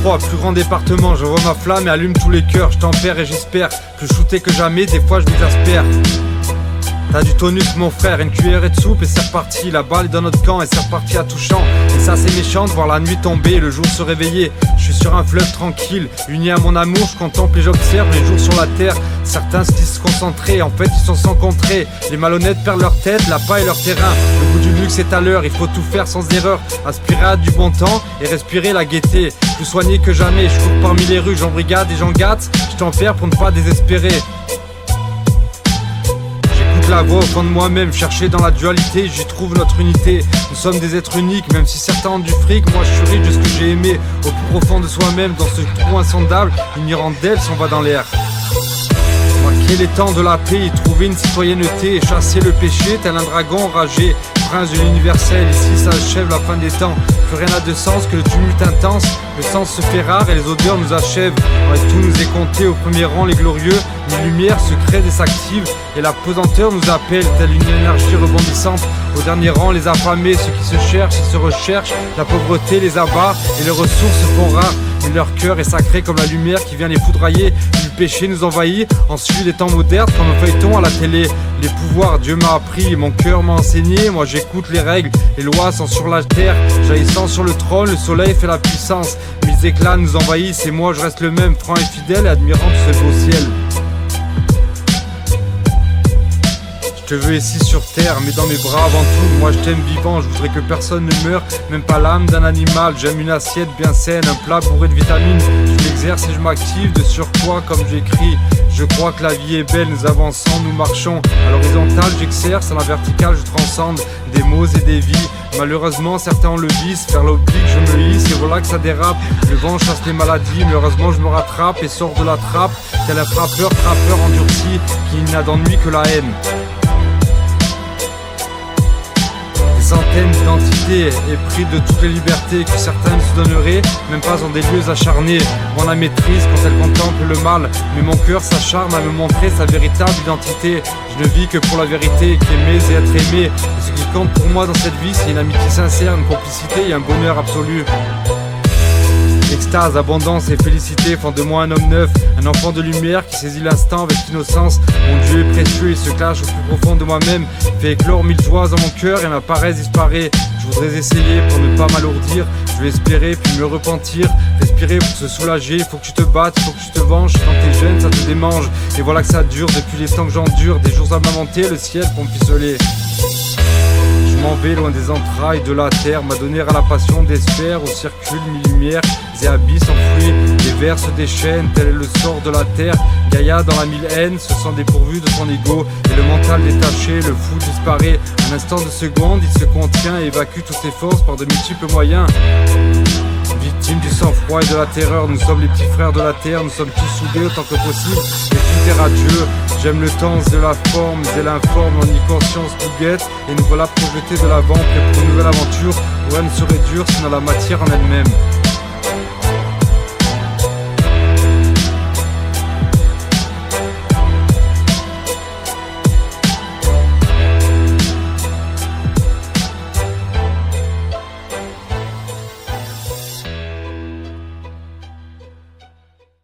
3, plus grand département, je vois ma flamme et allume tous les cœurs. Je tempère et j'espère, plus shooté que jamais, des fois je m'exaspère. T'as du tonus mon frère, une cuillerée de soupe et c'est reparti. La balle est dans notre camp et c'est reparti à tout champ. Et ça c'est méchant de voir la nuit tomber et le jour se réveiller. Je suis sur un fleuve tranquille, uni à mon amour. Je contemple et j'observe les jours sur la terre. Certains se disent concentrés, en fait ils sont sans contrer. Les malhonnêtes perdent leur tête, la paille leur terrain. Le goût du luxe est à l'heure, il faut tout faire sans erreur. Aspirer à du bon temps et respirer la gaieté. Plus soigné que jamais, je cours parmi les rues, j'embrigade et j'en gâte. Je tempère pour ne pas désespérer. La voix au fond de moi-même, chercher dans la dualité, j'y trouve notre unité. Nous sommes des êtres uniques, même si certains ont du fric. Moi je suis riche de ce que j'ai aimé, au plus profond de soi-même. Dans ce trou insondable, ignorant d'elle s'en va dans l'air. Marquer les temps de la paix, y trouver une citoyenneté et chasser le péché tel un dragon enragé. Prince de l'universel, ici s'achève la fin des temps. Plus rien n'a de sens que le tumulte intense. Le sens se fait rare et les odeurs nous achèvent. Ouais, tout nous est compté, au premier rang les glorieux. Une lumière se crée et s'active. Et la pesanteur nous appelle, telle une énergie rebondissante. Au dernier rang les affamés, ceux qui se cherchent et se recherchent. La pauvreté les abat et les ressources se font rares. Mais leur cœur est sacré comme la lumière qui vient les foudroyer. Le péché nous envahit, ensuite les temps modernes comme un feuilleton à la télé. Les pouvoirs Dieu m'a appris, mon cœur m'a enseigné. Moi j'écoute les règles, les lois sont sur la terre. Jaillissant sur le trône, le soleil fait la puissance. Mes éclats nous envahissent et moi je reste le même, franc et fidèle, admirant tout ce beau ciel. Je te veux ici sur terre, mais dans mes bras avant tout. Moi je t'aime vivant, je voudrais que personne ne meure, même pas l'âme d'un animal. J'aime une assiette bien saine, un plat bourré de vitamines. Je m'exerce et je m'active, de surcroît comme j'écris. Je crois que la vie est belle, nous avançons, nous marchons. À l'horizontale j'exerce, à la verticale je transcende. Des mots et des vies, malheureusement certains ont le vice. Faire l'oblique je me hisse et voilà que ça dérape. Le vent chasse les maladies, malheureusement je me rattrape et sors de la trappe. Tel un trappeur endurci qui n'a d'ennui que la haine. Centaines d'identités épris de toutes les libertés que certains se donneraient, même pas en des lieux acharnés. Bon la maîtrise quand elle contemple le mal, mais mon cœur s'acharne à me montrer sa véritable identité. Je ne vis que pour la vérité, qu'aimer et être aimé. Et ce qui compte pour moi dans cette vie, c'est une amitié sincère, une complicité et un bonheur absolu. Extase, abondance et félicité font de moi un homme neuf, un enfant de lumière qui saisit l'instant avec innocence. Mon Dieu est précieux, il se cache au plus profond de moi-même, fait éclore mille joies dans mon cœur et ma paresse disparaît. Je voudrais essayer pour ne pas m'alourdir, je vais espérer puis me repentir, respirer pour se soulager. Il faut que tu te battes, il faut que tu te venges, quand t'es jeune ça te démange. Et voilà que ça dure depuis les temps que j'endure, des jours à m'inventer le ciel pour me ficeler. Je m'en vais loin des entrailles de la terre, m'adonner à la passion des sphères, où circulent mille lumières et abysses enfouis. Les vers se déchaînent, tel est le sort de la terre. Gaïa dans la mille haine se sent dépourvu de son ego. Et le mental détaché, le fou disparaît. Un instant de seconde, il se contient et évacue toutes ses forces par de multiples moyens. Victimes du sang-froid et de la terreur, nous sommes les petits frères de la terre, nous sommes tous soudés autant que possible, et tout est radieux. J'aime le temps de la forme et l'informe, en y-conscience nous guette, et nous voilà projetés de l'avant, prêts pour une nouvelle aventure, où rien ne serait dur sinon la matière en elle-même.